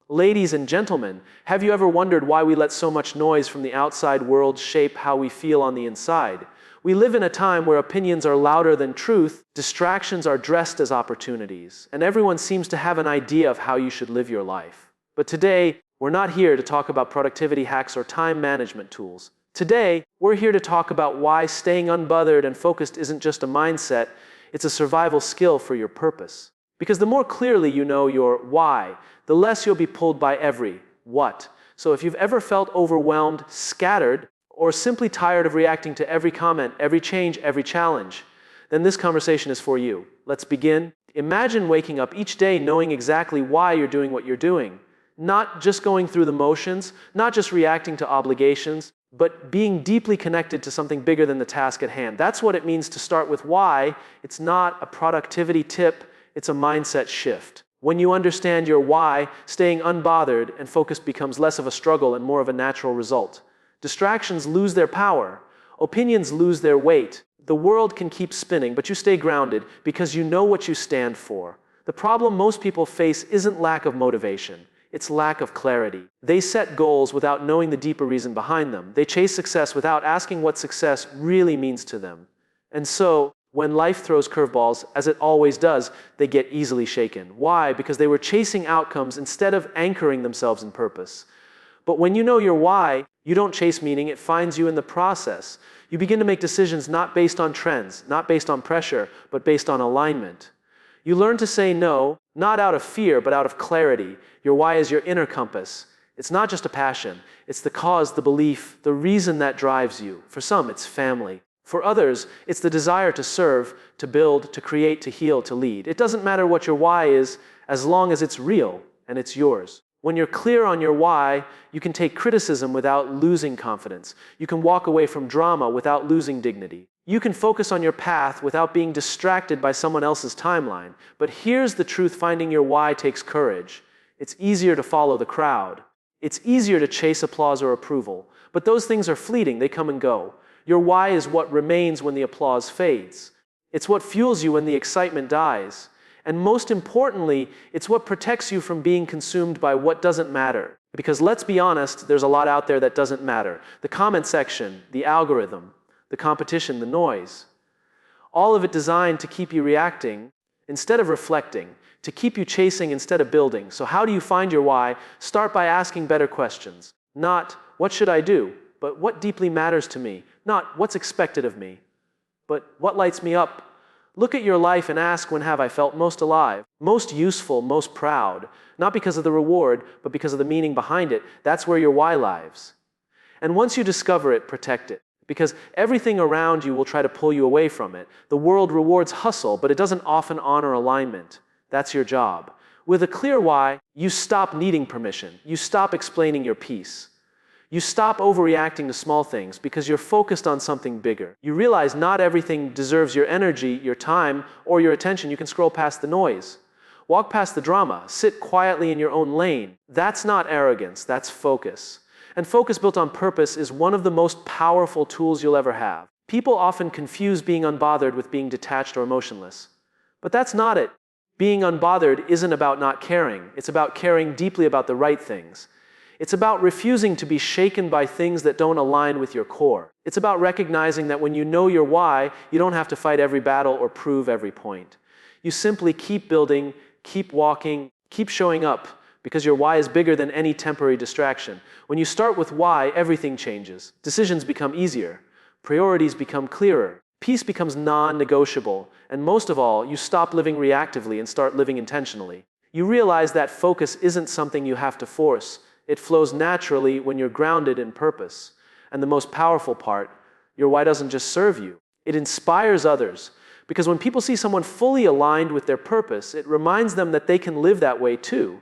Ladies and gentlemen, have you ever wondered why we let so much noise from the outside world shape how we feel on the inside? We live in a time where opinions are louder than truth, distractions are dressed as opportunities, and everyone seems to have an idea of how you should live your life. But today, we're not here to talk about productivity hacks or time management tools. Today, we're here to talk about why staying unbothered and focused isn't just a mindset, it's a survival skill for your purpose. Because the more clearly you know your why, the less you'll be pulled by every what. So if you've ever felt overwhelmed, scattered, or simply tired of reacting to every comment, every change, every challenge, then this conversation is for you. Let's begin. Imagine waking up each day knowing exactly why you're doing what you're doing. Not just going through the motions, not just reacting to obligations, but being deeply connected to something bigger than the task at hand. That's what it means to start with why. It's not a productivity tip, it's a mindset shift. When you understand your why, staying unbothered and focused becomes less of a struggle and more of a natural result. Distractions lose their power. Opinions lose their weight. The world can keep spinning, but you stay grounded because you know what you stand for. The problem most people face isn't lack of motivation. It's lack of clarity. They set goals without knowing the deeper reason behind them. They chase success without asking what success really means to them. And so, when life throws curveballs, as it always does, they get easily shaken. Why? Because they were chasing outcomes instead of anchoring themselves in purpose. But when you know your why, you don't chase meaning, it finds you in the process. You begin to make decisions not based on trends, not based on pressure, but based on alignment. You learn to say no, not out of fear, but out of clarity. Your why is your inner compass. It's not just a passion. It's the cause, the belief, the reason that drives you. For some, it's family. For others, it's the desire to serve, to build, to create, to heal, to lead. It doesn't matter what your why is, as long as it's real and it's yours. When you're clear on your why, you can take criticism without losing confidence. You can walk away from drama without losing dignity. You can focus on your path without being distracted by someone else's timeline. But here's the truth: finding your why takes courage. It's easier to follow the crowd. It's easier to chase applause or approval. But those things are fleeting, they come and go. Your why is what remains when the applause fades. It's what fuels you when the excitement dies. And most importantly, it's what protects you from being consumed by what doesn't matter. Because let's be honest, there's a lot out there that doesn't matter. The comment section, the algorithm, the competition, the noise. All of it designed to keep you reacting instead of reflecting, to keep you chasing instead of building. So how do you find your why? Start by asking better questions. Not, what should I do? But what deeply matters to me? Not, what's expected of me? But what lights me up? Look at your life and ask, when have I felt most alive, most useful, most proud? Not because of the reward, but because of the meaning behind it. That's where your why lies. And once you discover it, protect it. Because everything around you will try to pull you away from it. The world rewards hustle, but it doesn't often honor alignment. That's your job. With a clear why, you stop needing permission. You stop explaining your piece. You stop overreacting to small things because you're focused on something bigger. You realize not everything deserves your energy, your time, or your attention. You can scroll past the noise. Walk past the drama. Sit quietly in your own lane. That's not arrogance, that's focus. And focus built on purpose is one of the most powerful tools you'll ever have. People often confuse being unbothered with being detached or emotionless. But that's not it. Being unbothered isn't about not caring. It's about caring deeply about the right things. It's about refusing to be shaken by things that don't align with your core. It's about recognizing that when you know your why, you don't have to fight every battle or prove every point. You simply keep building, keep walking, keep showing up, because your why is bigger than any temporary distraction. When you start with why, everything changes. Decisions become easier. Priorities become clearer. Peace becomes non-negotiable. And most of all, you stop living reactively and start living intentionally. You realize that focus isn't something you have to force. It flows naturally when you're grounded in purpose. And the most powerful part, your why doesn't just serve you. It inspires others. Because when people see someone fully aligned with their purpose, it reminds them that they can live that way too.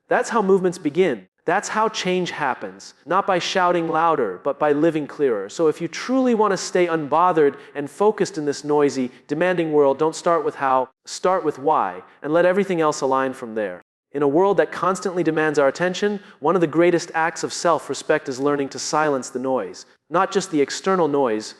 That's how movements begin. That's how change happens. Not by shouting louder, but by living clearer. So if you truly want to stay unbothered and focused in this noisy, demanding world, don't start with how, start with why, and let everything else align from there. In a world that constantly demands our attention, one of the greatest acts of self-respect is learning to silence the noise. Not just the external noise,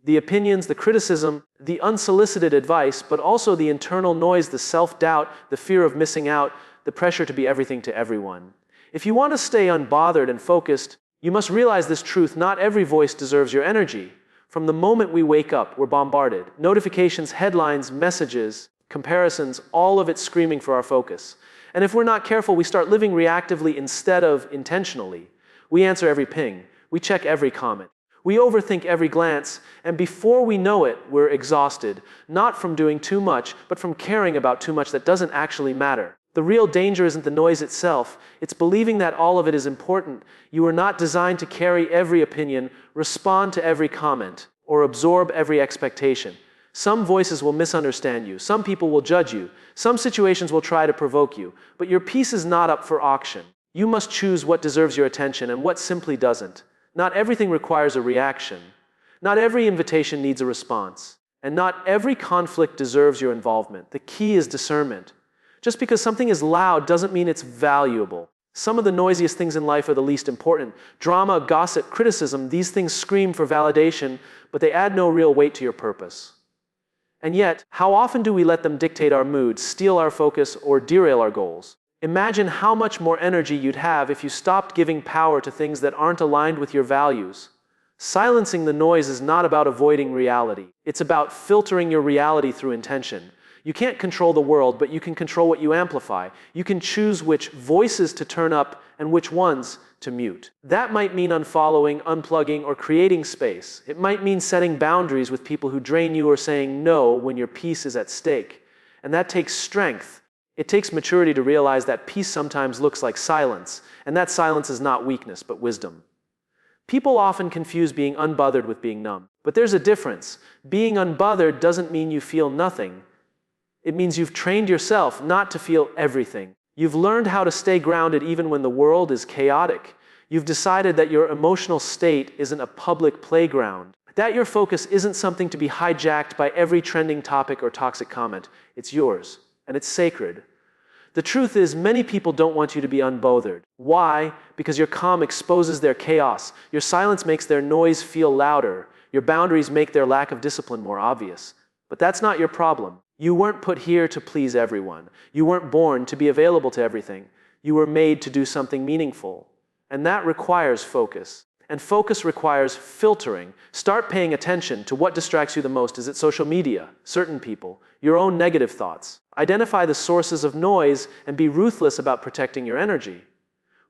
the opinions, the criticism, the unsolicited advice, but also the internal noise, the self-doubt, the fear of missing out, the pressure to be everything to everyone. If you want to stay unbothered and focused, you must realize this truth: not every voice deserves your energy. From the moment we wake up, we're bombarded. Notifications, headlines, messages, comparisons, all of it screaming for our focus. And if we're not careful, we start living reactively instead of intentionally. We answer every ping. We check every comment. We overthink every glance. And before we know it, we're exhausted, not from doing too much, but from caring about too much that doesn't actually matter. The real danger isn't the noise itself. It's believing that all of it is important. You are not designed to carry every opinion, respond to every comment, or absorb every expectation. Some voices will misunderstand you. Some people will judge you. Some situations will try to provoke you. But your peace is not up for auction. You must choose what deserves your attention and what simply doesn't. Not everything requires a reaction. Not every invitation needs a response. And not every conflict deserves your involvement. The key is discernment. Just because something is loud doesn't mean it's valuable. Some of the noisiest things in life are the least important. Drama, gossip, criticism, these things scream for validation, but they add no real weight to your purpose. And yet, how often do we let them dictate our mood, steal our focus, or derail our goals? Imagine how much more energy you'd have if you stopped giving power to things that aren't aligned with your values. Silencing the noise is not about avoiding reality. It's about filtering your reality through intention. You can't control the world, but you can control what you amplify. You can choose which voices to turn up and which ones to mute. That might mean unfollowing, unplugging, or creating space. It might mean setting boundaries with people who drain you or saying no when your peace is at stake. And that takes strength. It takes maturity to realize that peace sometimes looks like silence, and that silence is not weakness, but wisdom. People often confuse being unbothered with being numb. But there's a difference. Being unbothered doesn't mean you feel nothing. It means you've trained yourself not to feel everything. You've learned how to stay grounded even when the world is chaotic. You've decided that your emotional state isn't a public playground, that your focus isn't something to be hijacked by every trending topic or toxic comment. It's yours, and it's sacred. The truth is, many people don't want you to be unbothered. Why? Because your calm exposes their chaos. Your silence makes their noise feel louder. Your boundaries make their lack of discipline more obvious. But that's not your problem. You weren't put here to please everyone. You weren't born to be available to everything. You were made to do something meaningful. And that requires focus. And focus requires filtering. Start paying attention to what distracts you the most. Is it social media, certain people, your own negative thoughts? Identify the sources of noise and be ruthless about protecting your energy.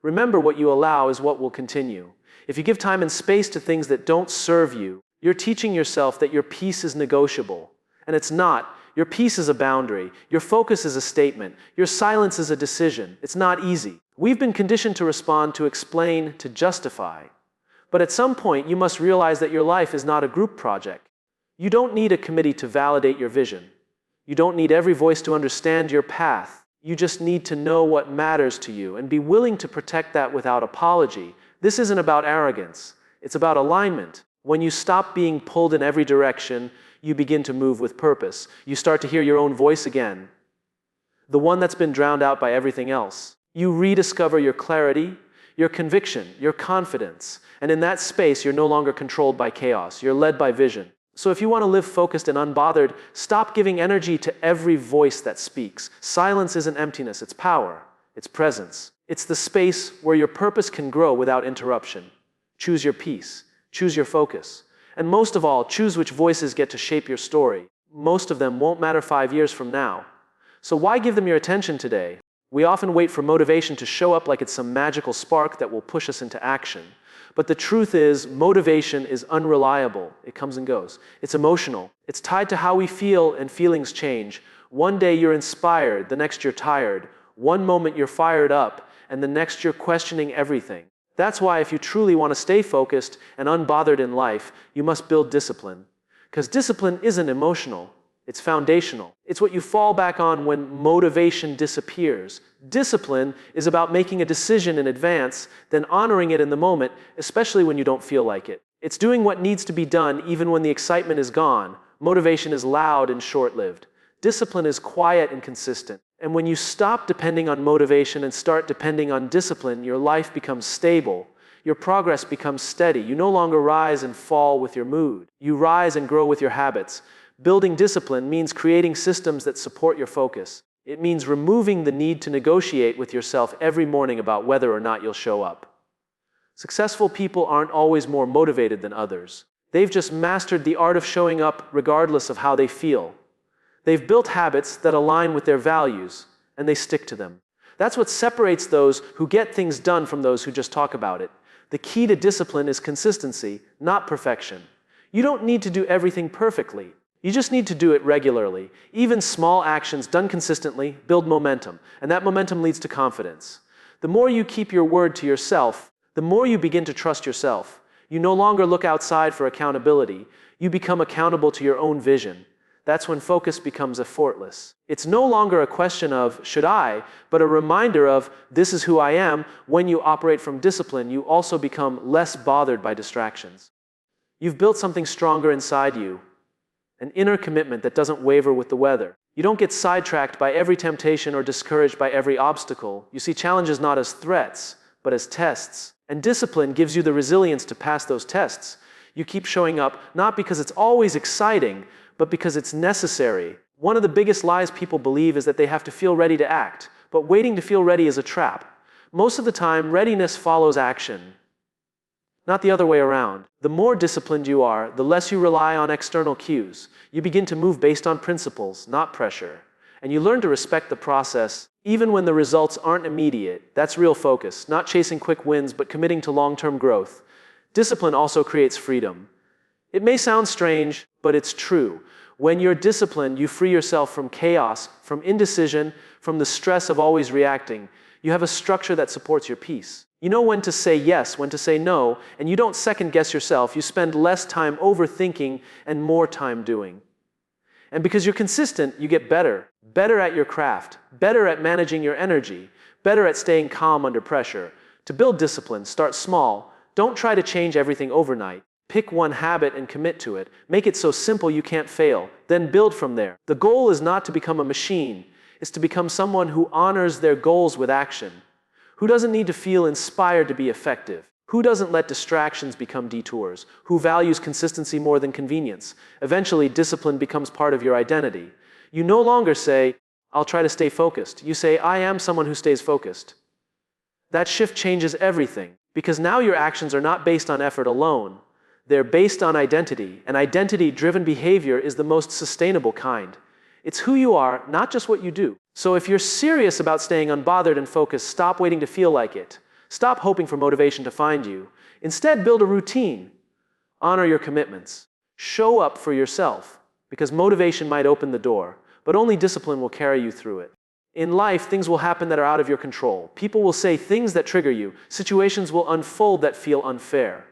Remember, what you allow is what will continue. If you give time and space to things that don't serve you, you're teaching yourself that your peace is negotiable. And it's not. Your peace is a boundary. Your focus is a statement. Your silence is a decision. It's not easy. We've been conditioned to respond, to explain, to justify. But at some point, you must realize that your life is not a group project. You don't need a committee to validate your vision. You don't need every voice to understand your path. You just need to know what matters to you and be willing to protect that without apology. This isn't about arrogance. It's about alignment. When you stop being pulled in every direction, you begin to move with purpose. You start to hear your own voice again, the one that's been drowned out by everything else. You rediscover your clarity, your conviction, your confidence. And in that space, you're no longer controlled by chaos. You're led by vision. So if you want to live focused and unbothered, stop giving energy to every voice that speaks. Silence isn't emptiness, it's power, it's presence. It's the space where your purpose can grow without interruption. Choose your peace, choose your focus. And most of all, choose which voices get to shape your story. Most of them won't matter 5 years from now. So why give them your attention today? We often wait for motivation to show up like it's some magical spark that will push us into action. But the truth is, motivation is unreliable. It comes and goes. It's emotional. It's tied to how we feel, and feelings change. One day you're inspired, the next you're tired. One moment you're fired up, and the next you're questioning everything. That's why if you truly want to stay focused and unbothered in life, you must build discipline. Because discipline isn't emotional. It's foundational. It's what you fall back on when motivation disappears. Discipline is about making a decision in advance, then honoring it in the moment, especially when you don't feel like it. It's doing what needs to be done even when the excitement is gone. Motivation is loud and short-lived. Discipline is quiet and consistent. And when you stop depending on motivation and start depending on discipline, your life becomes stable. Your progress becomes steady. You no longer rise and fall with your mood. You rise and grow with your habits. Building discipline means creating systems that support your focus. It means removing the need to negotiate with yourself every morning about whether or not you'll show up. Successful people aren't always more motivated than others. They've just mastered the art of showing up regardless of how they feel. They've built habits that align with their values, and they stick to them. That's what separates those who get things done from those who just talk about it. The key to discipline is consistency, not perfection. You don't need to do everything perfectly. You just need to do it regularly. Even small actions done consistently build momentum, and that momentum leads to confidence. The more you keep your word to yourself, the more you begin to trust yourself. You no longer look outside for accountability. You become accountable to your own vision. That's when focus becomes effortless. It's no longer a question of, should I, but a reminder of, this is who I am. When you operate from discipline, you also become less bothered by distractions. You've built something stronger inside you, an inner commitment that doesn't waver with the weather. You don't get sidetracked by every temptation or discouraged by every obstacle. You see challenges not as threats, but as tests. And discipline gives you the resilience to pass those tests. You keep showing up not because it's always exciting, but because it's necessary. One of the biggest lies people believe is that they have to feel ready to act, but waiting to feel ready is a trap. Most of the time, readiness follows action, not the other way around. The more disciplined you are, the less you rely on external cues. You begin to move based on principles, not pressure. And you learn to respect the process, even when the results aren't immediate. That's real focus, not chasing quick wins, but committing to long-term growth. Discipline also creates freedom. It may sound strange, but it's true. When you're disciplined, you free yourself from chaos, from indecision, from the stress of always reacting. You have a structure that supports your peace. You know when to say yes, when to say no, and you don't second-guess yourself. You spend less time overthinking and more time doing. And because you're consistent, you get better. Better at your craft, better at managing your energy, better at staying calm under pressure. To build discipline, start small. Don't try to change everything overnight. Pick one habit and commit to it. Make it so simple you can't fail. Then build from there. The goal is not to become a machine. It's to become someone who honors their goals with action. Who doesn't need to feel inspired to be effective? Who doesn't let distractions become detours? Who values consistency more than convenience? Eventually, discipline becomes part of your identity. You no longer say, I'll try to stay focused. You say, I am someone who stays focused. That shift changes everything, because now your actions are not based on effort alone. They're based on identity, and identity-driven behavior is the most sustainable kind. It's who you are, not just what you do. So if you're serious about staying unbothered and focused, stop waiting to feel like it. Stop hoping for motivation to find you. Instead, build a routine. Honor your commitments. Show up for yourself, because motivation might open the door, but only discipline will carry you through it. In life, things will happen that are out of your control. People will say things that trigger you. Situations will unfold that feel unfair.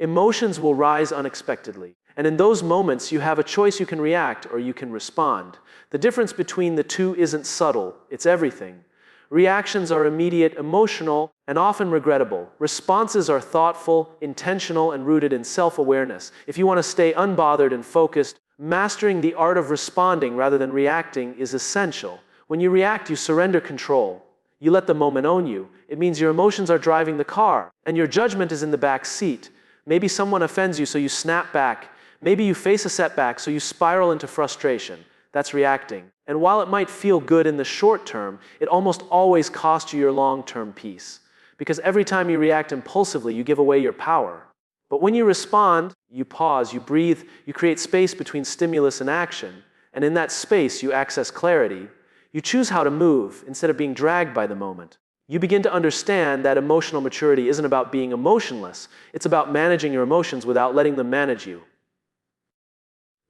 Emotions will rise unexpectedly. And in those moments, you have a choice. You can react or you can respond. The difference between the two isn't subtle. It's everything. Reactions are immediate, emotional, and often regrettable. Responses are thoughtful, intentional, and rooted in self-awareness. If you want to stay unbothered and focused, mastering the art of responding rather than reacting is essential. When you react, you surrender control. You let the moment own you. It means your emotions are driving the car, and your judgment is in the back seat. Maybe someone offends you, so you snap back. Maybe you face a setback, so you spiral into frustration. That's reacting. And while it might feel good in the short term, it almost always costs you your long-term peace. Because every time you react impulsively, you give away your power. But when you respond, you pause, you breathe, you create space between stimulus and action. And in that space, you access clarity. You choose how to move instead of being dragged by the moment. You begin to understand that emotional maturity isn't about being emotionless. It's about managing your emotions without letting them manage you.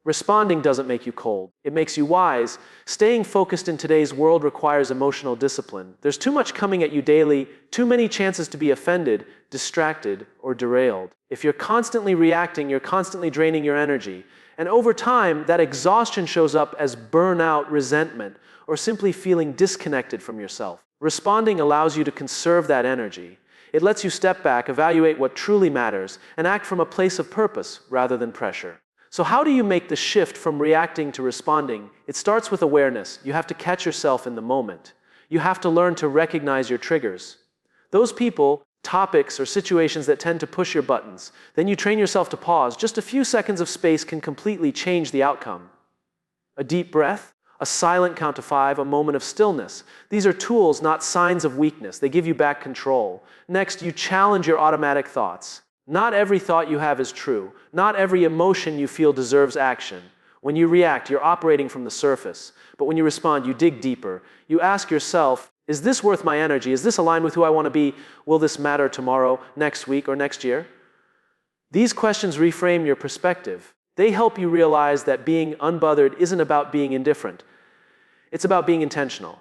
Responding doesn't make you cold. It makes you wise. Staying focused in today's world requires emotional discipline. There's too much coming at you daily, too many chances to be offended, distracted, or derailed. If you're constantly reacting, you're constantly draining your energy. And over time, that exhaustion shows up as burnout, resentment, or simply feeling disconnected from yourself. Responding allows you to conserve that energy. It lets you step back, evaluate what truly matters, and act from a place of purpose rather than pressure. So how do you make the shift from reacting to responding? It starts with awareness. You have to catch yourself in the moment. You have to learn to recognize your triggers. Those people, topics, or situations that tend to push your buttons. Then you train yourself to pause. Just a few seconds of space can completely change the outcome. A deep breath. A silent count to 5, a moment of stillness. These are tools, not signs of weakness. They give you back control. Next, you challenge your automatic thoughts. Not every thought you have is true. Not every emotion you feel deserves action. When you react, you're operating from the surface. But when you respond, you dig deeper. You ask yourself, is this worth my energy? Is this aligned with who I want to be? Will this matter tomorrow, next week, or next year? These questions reframe your perspective. They help you realize that being unbothered isn't about being indifferent. It's about being intentional.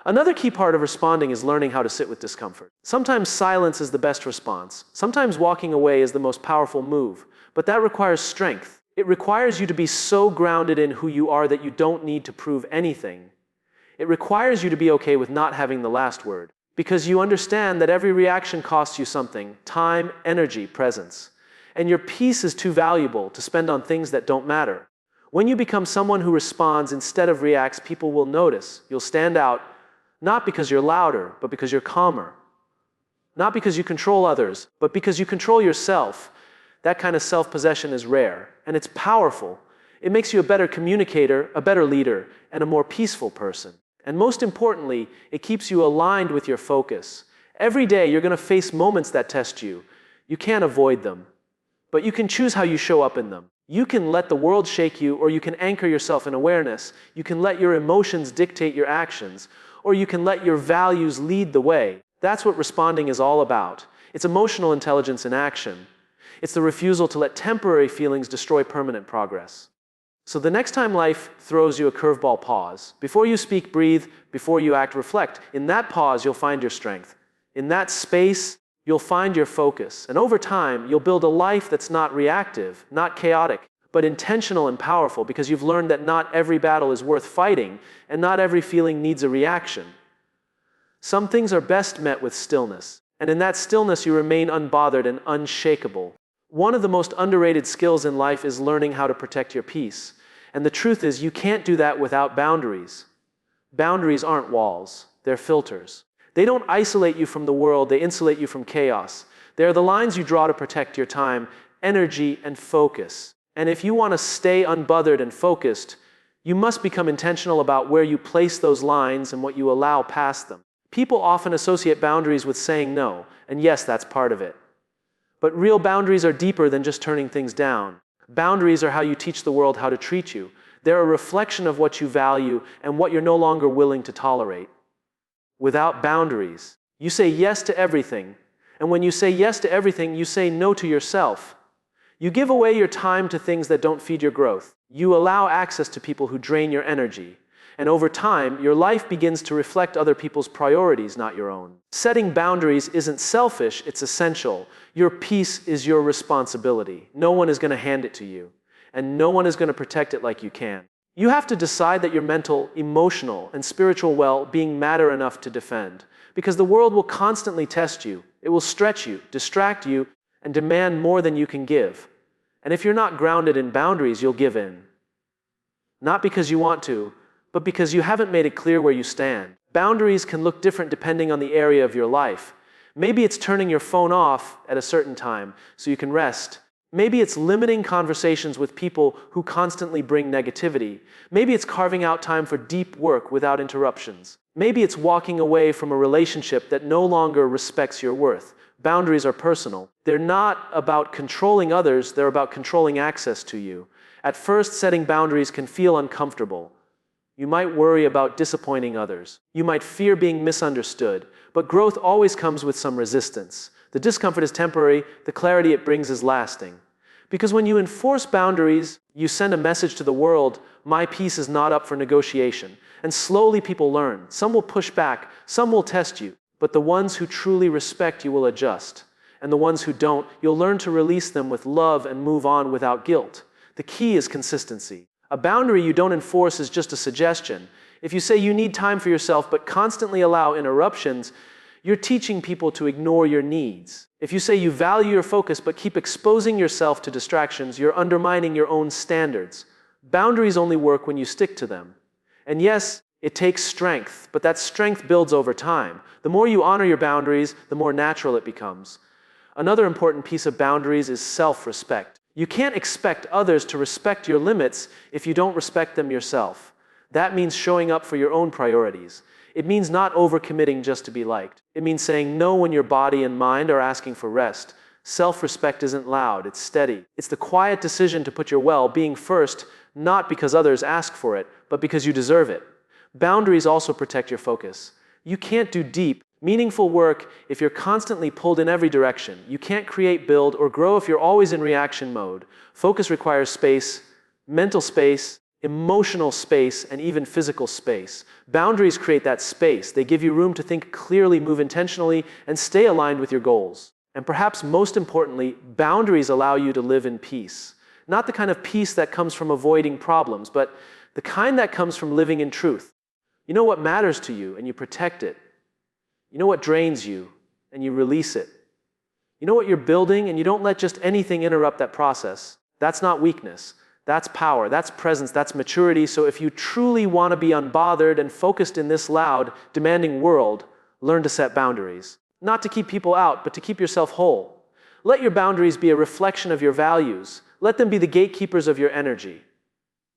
Another key part of responding is learning how to sit with discomfort. Sometimes silence is the best response. Sometimes walking away is the most powerful move. But that requires strength. It requires you to be so grounded in who you are that you don't need to prove anything. It requires you to be okay with not having the last word. Because you understand that every reaction costs you something: time, energy, presence. And your peace is too valuable to spend on things that don't matter. When you become someone who responds instead of reacts, people will notice. You'll stand out, not because you're louder, but because you're calmer. Not because you control others, but because you control yourself. That kind of self-possession is rare, and it's powerful. It makes you a better communicator, a better leader, and a more peaceful person. And most importantly, it keeps you aligned with your focus. Every day, you're going to face moments that test you. You can't avoid them. But you can choose how you show up in them. You can let the world shake you, or you can anchor yourself in awareness. You can let your emotions dictate your actions, or you can let your values lead the way. That's what responding is all about. It's emotional intelligence in action. It's the refusal to let temporary feelings destroy permanent progress. So the next time life throws you a curveball, pause. Before you speak, breathe. Before you act, reflect. In that pause, you'll find your strength. In that space, you'll find your focus. And over time, you'll build a life that's not reactive, not chaotic, but intentional and powerful, because you've learned that not every battle is worth fighting, and not every feeling needs a reaction. Some things are best met with stillness. And in that stillness, you remain unbothered and unshakable. One of the most underrated skills in life is learning how to protect your peace. And the truth is, you can't do that without boundaries. Boundaries aren't walls, they're filters. They don't isolate you from the world, they insulate you from chaos. They're the lines you draw to protect your time, energy, and focus. And if you want to stay unbothered and focused, you must become intentional about where you place those lines and what you allow past them. People often associate boundaries with saying no, and yes, that's part of it. But real boundaries are deeper than just turning things down. Boundaries are how you teach the world how to treat you. They're a reflection of what you value and what you're no longer willing to tolerate. Without boundaries, you say yes to everything. And when you say yes to everything, you say no to yourself. You give away your time to things that don't feed your growth. You allow access to people who drain your energy. And over time, your life begins to reflect other people's priorities, not your own. Setting boundaries isn't selfish, it's essential. Your peace is your responsibility. No one is going to hand it to you. And no one is going to protect it like you can. You have to decide that your mental, emotional, and spiritual well-being matter enough to defend. Because the world will constantly test you. It will stretch you, distract you, and demand more than you can give. And if you're not grounded in boundaries, you'll give in. Not because you want to, but because you haven't made it clear where you stand. Boundaries can look different depending on the area of your life. Maybe it's turning your phone off at a certain time so you can rest. Maybe it's limiting conversations with people who constantly bring negativity. Maybe it's carving out time for deep work without interruptions. Maybe it's walking away from a relationship that no longer respects your worth. Boundaries are personal. They're not about controlling others, they're about controlling access to you. At first, setting boundaries can feel uncomfortable. You might worry about disappointing others. You might fear being misunderstood. But growth always comes with some resistance. The discomfort is temporary, the clarity it brings is lasting. Because when you enforce boundaries, you send a message to the world: my peace is not up for negotiation. And slowly people learn. Some will push back, some will test you, but the ones who truly respect you will adjust. And the ones who don't, you'll learn to release them with love and move on without guilt. The key is consistency. A boundary you don't enforce is just a suggestion. If you say you need time for yourself but constantly allow interruptions, you're teaching people to ignore your needs. If you say you value your focus but keep exposing yourself to distractions, you're undermining your own standards. Boundaries only work when you stick to them. And yes, it takes strength, but that strength builds over time. The more you honor your boundaries, the more natural it becomes. Another important piece of boundaries is self-respect. You can't expect others to respect your limits if you don't respect them yourself. That means showing up for your own priorities. It means not overcommitting just to be liked. It means saying no when your body and mind are asking for rest. Self-respect isn't loud, it's steady. It's the quiet decision to put your well-being first, not because others ask for it, but because you deserve it. Boundaries also protect your focus. You can't do deep, meaningful work if you're constantly pulled in every direction. You can't create, build, or grow if you're always in reaction mode. Focus requires space, mental space, emotional space, and even physical space. Boundaries create that space. They give you room to think clearly, move intentionally, and stay aligned with your goals. And perhaps most importantly, boundaries allow you to live in peace. Not the kind of peace that comes from avoiding problems, but the kind that comes from living in truth. You know what matters to you, and you protect it. You know what drains you, and you release it. You know what you're building, and you don't let just anything interrupt that process. That's not weakness. That's power. That's presence. That's maturity. So if you truly want to be unbothered and focused in this loud, demanding world, learn to set boundaries. Not to keep people out, but to keep yourself whole. Let your boundaries be a reflection of your values. Let them be the gatekeepers of your energy.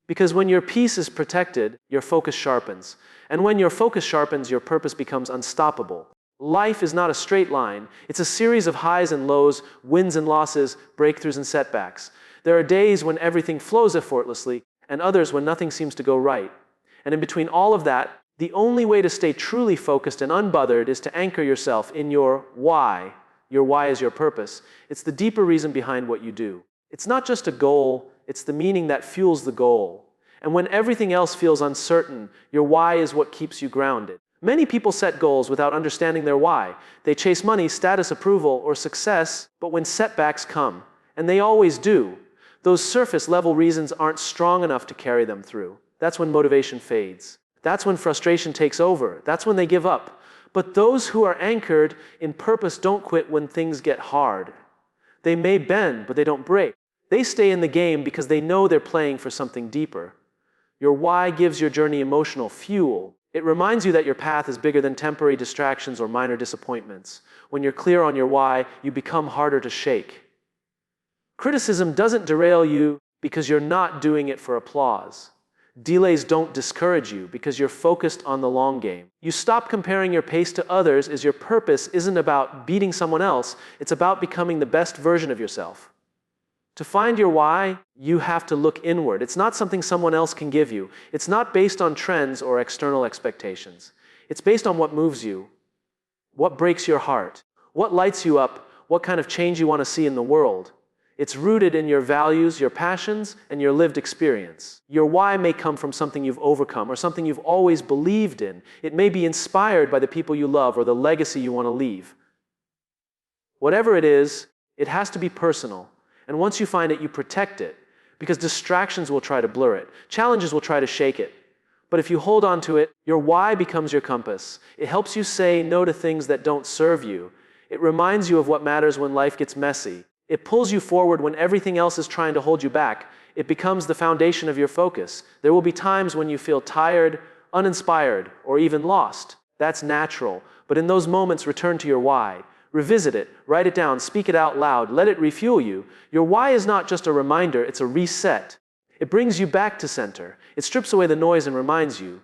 Because when your peace is protected, your focus sharpens. And when your focus sharpens, your purpose becomes unstoppable. Life is not a straight line. It's a series of highs and lows, wins and losses, breakthroughs and setbacks. There are days when everything flows effortlessly, and others when nothing seems to go right. And in between all of that, the only way to stay truly focused and unbothered is to anchor yourself in your why. Your why is your purpose. It's the deeper reason behind what you do. It's not just a goal, it's the meaning that fuels the goal. And when everything else feels uncertain, your why is what keeps you grounded. Many people set goals without understanding their why. They chase money, status, approval, or success, but when setbacks come, and they always do, those surface-level reasons aren't strong enough to carry them through. That's when motivation fades. That's when frustration takes over. That's when they give up. But those who are anchored in purpose don't quit when things get hard. They may bend, but they don't break. They stay in the game because they know they're playing for something deeper. Your why gives your journey emotional fuel. It reminds you that your path is bigger than temporary distractions or minor disappointments. When you're clear on your why, you become harder to shake. Criticism doesn't derail you because you're not doing it for applause. Delays don't discourage you because you're focused on the long game. You stop comparing your pace to others as your purpose isn't about beating someone else, it's about becoming the best version of yourself. To find your why, you have to look inward. It's not something someone else can give you. It's not based on trends or external expectations. It's based on what moves you, what breaks your heart, what lights you up, what kind of change you want to see in the world. It's rooted in your values, your passions, and your lived experience. Your why may come from something you've overcome or something you've always believed in. It may be inspired by the people you love or the legacy you want to leave. Whatever it is, it has to be personal. And once you find it, you protect it, because distractions will try to blur it. Challenges will try to shake it. But if you hold on to it, your why becomes your compass. It helps you say no to things that don't serve you. It reminds you of what matters when life gets messy. It pulls you forward when everything else is trying to hold you back. It becomes the foundation of your focus. There will be times when you feel tired, uninspired, or even lost. That's natural. But in those moments, return to your why. Revisit it, write it down, speak it out loud, let it refuel you. Your why is not just a reminder, it's a reset. It brings you back to center. It strips away the noise and reminds you,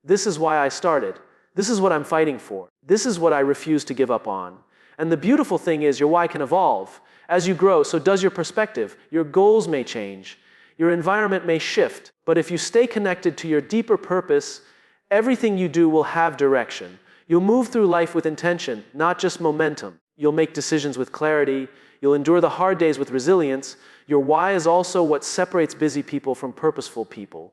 this is why I started. This is what I'm fighting for. This is what I refuse to give up on. And the beautiful thing is your why can evolve. As you grow, so does your perspective. Your goals may change. Your environment may shift. But if you stay connected to your deeper purpose, everything you do will have direction. You'll move through life with intention, not just momentum. You'll make decisions with clarity. You'll endure the hard days with resilience. Your why is also what separates busy people from purposeful people.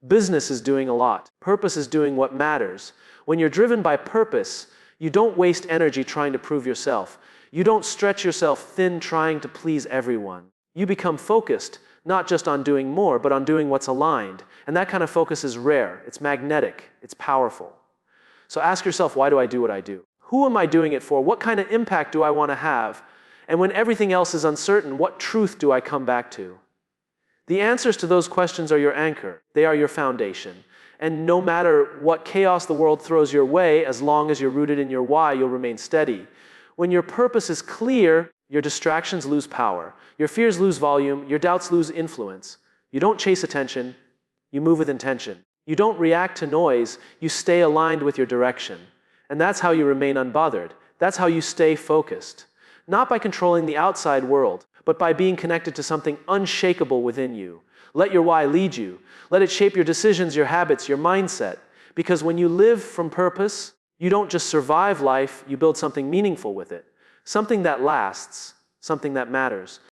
Business is doing a lot. Purpose is doing what matters. When you're driven by purpose, you don't waste energy trying to prove yourself. You don't stretch yourself thin trying to please everyone. You become focused, not just on doing more, but on doing what's aligned. And that kind of focus is rare. It's magnetic. It's powerful. So ask yourself, why do I do what I do? Who am I doing it for? What kind of impact do I want to have? And when everything else is uncertain, what truth do I come back to? The answers to those questions are your anchor. They are your foundation. And no matter what chaos the world throws your way, as long as you're rooted in your why, you'll remain steady. When your purpose is clear, your distractions lose power. Your fears lose volume. Your doubts lose influence. You don't chase attention. You move with intention. You don't react to noise, you stay aligned with your direction. And that's how you remain unbothered. That's how you stay focused. Not by controlling the outside world, but by being connected to something unshakable within you. Let your why lead you. Let it shape your decisions, your habits, your mindset. Because when you live from purpose, you don't just survive life, you build something meaningful with it. Something that lasts, something that matters.